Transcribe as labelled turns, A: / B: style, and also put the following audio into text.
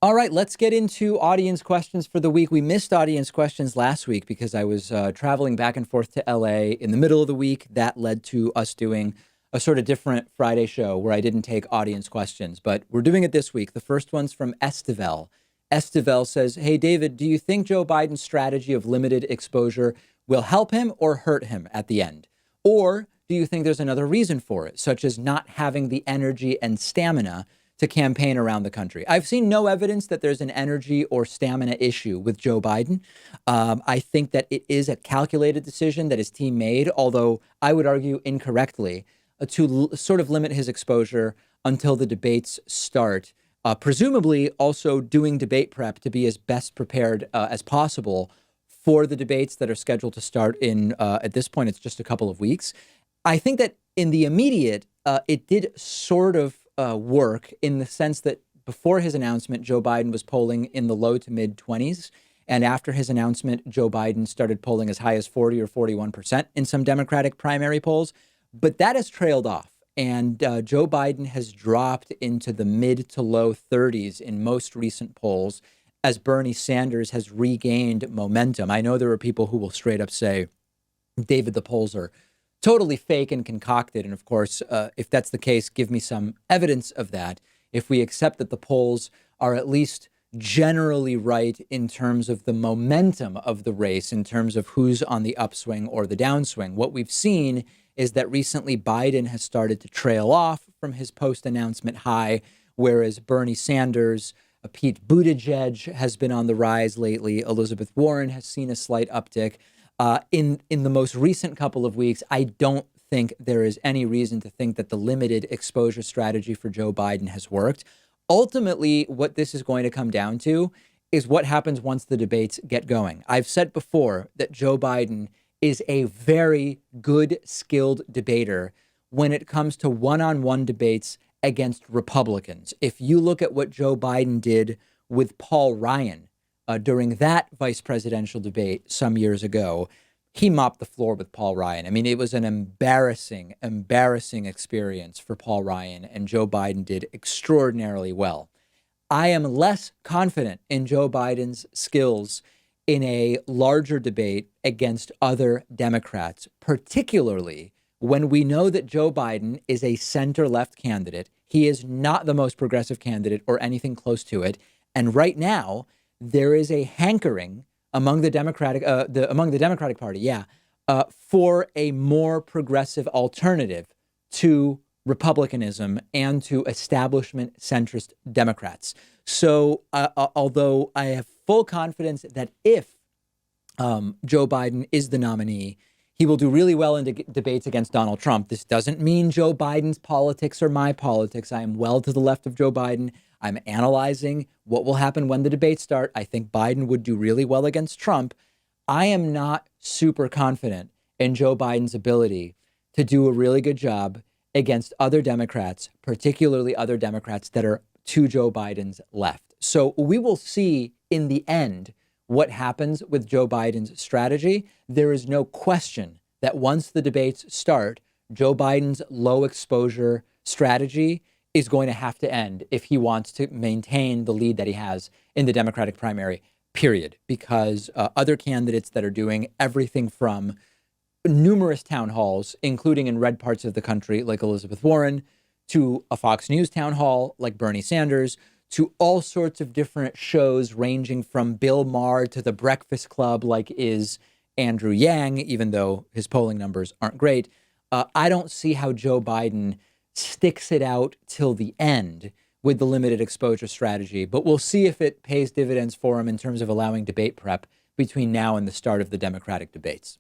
A: All right, let's get into audience questions for the week. We missed audience questions last week because I was traveling back and forth to LA in the middle of the week. That led to us doing a sort of different Friday show where I didn't take audience questions, but we're doing it this week. The first one's from Estivel. Estivel says, "Hey, David, do you think Joe Biden's strategy of limited exposure will help him or hurt him at the end? Or do you think there's another reason for it, such as not having the energy and stamina to campaign around the country?" I've seen no evidence that there's an energy or stamina issue with Joe Biden. I think that it is a calculated decision that his team made, although I would argue incorrectly, to sort of limit his exposure until the debates start. Presumably also doing debate prep to be as best prepared as possible for the debates that are scheduled to start in, at this point, it's just a couple of weeks. I think that in the immediate, it did sort of work in the sense that before his announcement, Joe Biden was polling in the low to mid 20s. And after his announcement, Joe Biden started polling as high as 40 or 41% in some Democratic primary polls. But that has trailed off. And Joe Biden has dropped into the mid to low 30s in most recent polls as Bernie Sanders has regained momentum. I know there are people who will straight up say, David, the polls are totally fake and concocted. And of course, if that's the case, give me some evidence of that. If we accept that the polls are at least generally right in terms of the momentum of the race, in terms of who's on the upswing or the downswing, what we've seen is that recently Biden has started to trail off from his post-announcement high, whereas Bernie Sanders, Pete Buttigieg has been on the rise lately. Elizabeth Warren has seen a slight uptick. In the most recent couple of weeks, I don't think there is any reason to think that the limited exposure strategy for Joe Biden has worked. Ultimately, what this is going to come down to is what happens once the debates get going. I've said before that Joe Biden is a very good, skilled debater when it comes to one-on-one debates against Republicans. If you look at what Joe Biden did with Paul Ryan during that vice presidential debate some years ago, he mopped the floor with Paul Ryan. I mean, it was an embarrassing experience for Paul Ryan, and Joe Biden did extraordinarily well. I am less confident in Joe Biden's skills in a larger debate against other Democrats, particularly when we know that Joe Biden is a center-left candidate. He is not the most progressive candidate or anything close to it. And right now, there is a hankering among the Democratic Party, for a more progressive alternative to republicanism and to establishment centrist Democrats. So, although I have full confidence that if Joe Biden is the nominee, he will do really well in debates against Donald Trump. This doesn't mean Joe Biden's politics are my politics. I am well to the left of Joe Biden. I'm analyzing what will happen when the debates start. I think Biden would do really well against Trump. I am not super confident in Joe Biden's ability to do a really good job against other Democrats, particularly other Democrats that are to Joe Biden's left. So we will see in the end what happens with Joe Biden's strategy. There is no question that once the debates start, Joe Biden's low exposure strategy is going to have to end if he wants to maintain the lead that he has in the Democratic primary, period. Because other candidates that are doing everything from numerous town halls, including in red parts of the country, like Elizabeth Warren, to a Fox News town hall, like Bernie Sanders, to all sorts of different shows ranging from Bill Maher to the Breakfast Club, like is Andrew Yang, even though his polling numbers aren't great. I don't see how Joe Biden sticks it out till the end with the limited exposure strategy, but we'll see if it pays dividends for him in terms of allowing debate prep between now and the start of the Democratic debates.